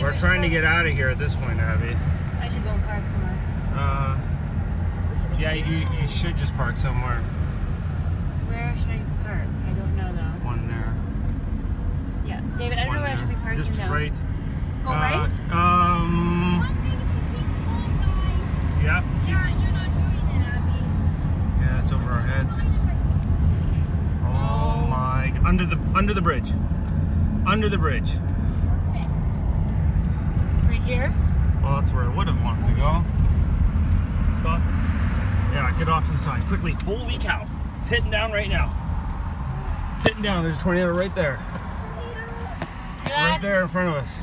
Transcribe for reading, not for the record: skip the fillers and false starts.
We're trying to get out of here at this point, Abby. So I should go and park somewhere. Yeah, you should just park somewhere. Where should I park? I don't know though. One there. Yeah, David, I don't know where I should be parking Just now. right. Go right? One thing is to keep calm, guys. Yeah. Yeah, you're not doing it, Abby. Yeah, it's over our heads. Oh my! Under the bridge. Under the bridge. Perfect. Right here? Well, that's where I would have wanted to go. Stop. Yeah, get off to the side quickly. Holy cow! It's hitting down right now. It's hitting down. There's a tornado right there. Relax. Right there in front of us.